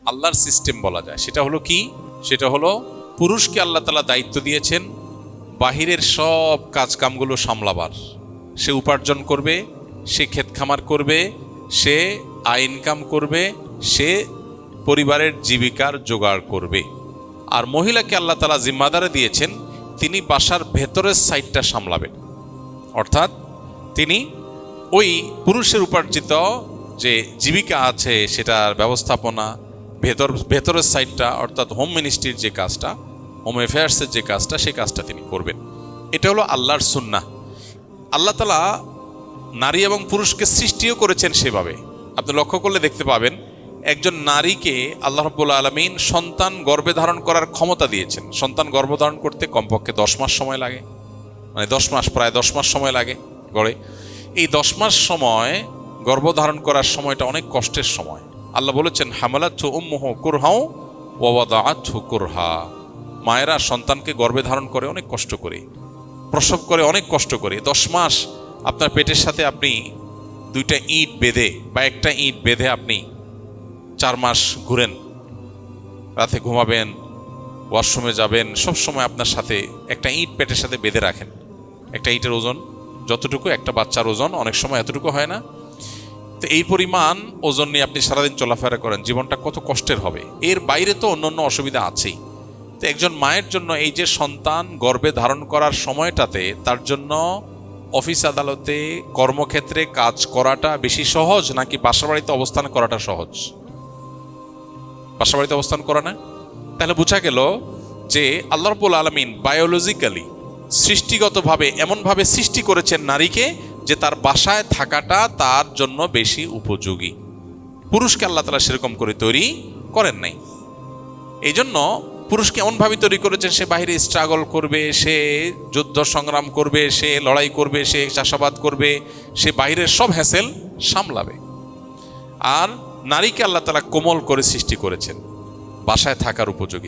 আল্লাহর সিস্টেম বলা যায়। সেটা হলো কি? সেটা হলো পুরুষকে আল্লাহ তাআলা দায়িত্ব দিয়েছেন বাহিরের সব কাজকামগুলো সামলাবার। সে উপার্জন করবে, সে ক্ষেত খামার করবে, সে আয় ইনকাম করবে, সে পরিবারের জীবিকার জোগাড় করবে। আর মহিলাকে আল্লাহ তাআলা জিম্মাদারে দিয়েছেন তিনি বাসার ভেতরের সাইডটা সামলাবেন। অর্থাৎ তিনি ওই পুরুষের উপার্জিত যে জীবিকা আছে সেটার ব্যবস্থাপনা, ভেতরের সাইডটা অর্থাৎ হোম মিনিস্ট্রির যে কাজটা, হোম অ্যাফেয়ার্সের যে কাজটা, সেই কাজটা তিনি করবেন। এটা হলো আল্লাহর সুন্নাহ। আল্লাহ তাআলা নারী এবং পুরুষকে সৃষ্টিও করেছেন সেভাবে। আপনি লক্ষ্য করলে দেখতে পাবেন একজন নারীকে আল্লাহ রাব্বুল আলামিন সন্তান গর্ভে ধারণ করার ক্ষমতা দিয়েছেন। সন্তান গর্ভধারণ করতে কমপক্ষে 10 মাস সময় লাগে, মানে 10 মাস, প্রায় 10 মাস সময় লাগে গড়ে। এই 10 মাস সময় গর্ভধারণ করার সময়টা অনেক কষ্টের সময়। আল্লাহ বলেছেন হামালাতহু উম্মুহু কুরহাও ওয়া ওয়াদাআতহু কুরহা। মায়েরা সন্তানকে গর্ভে ধারণ করে অনেক কষ্ট করে, প্রসব করে অনেক কষ্ট করে। 10 মাস আপনার পেটের সাথে আপনি 2টা ইট বেঁধে বা একটা ইট বেঁধে আপনি 4 মাস ঘুরেন, রাতে ঘুমাবেন, ওয়াশরুমে যাবেন, সব সময় আপনার সাথে একটা ইট পেটের সাথে বেঁধে রাখেন। একটা ইটের ওজন যতটুকু একটা বাচ্চার ওজন, অনেক সময় এতটুকু হয় না। তো এই পরিমাণ ওজন নিয়ে আপনি সারাদিন চলাফেরা করেন, জীবনটা কত কষ্টের হবে। এর বাইরে তো অন্যান্য অসুবিধা আছেই। তো একজন মায়ের জন্য এই যে সন্তান গর্ভে ধারণ করার সময়টাতে তার জন্য অফিস আদালতে কর্মক্ষেত্রে কাজ করাটা বেশি সহজ নাকি বাসাবাড়িতে অবস্থান করাটা সহজ? বাসাবাড়িতে অবস্থান করা না? তাহলে বোঝা গেল যে আল্লাহ রাব্বুল আলামিন বায়োলজিক্যালি সৃষ্টিগতভাবে এমনভাবে সৃষ্টি করেছেন নারীকে যে তার বাসায় থাকাটা তার জন্য বেশি উপযোগী। পুরুষকে আল্লাহ তাআলা সেরকম করে তৈরি করেন নাই। এই জন্য পুরুষকে এমনভাবে তৈরি করেছেন সে বাইরে স্ট্রাগল করবে, সে যুদ্ধ সংগ্রাম করবে, সে লড়াই করবে, সে চাষাবাদ করবে, সে বাইরের সব হ্যাসেল সামলাবে। আর নারীকে আল্লাহ তাআলা কোমল করে সৃষ্টি করেছেন বাসায় থাকার উপযোগী।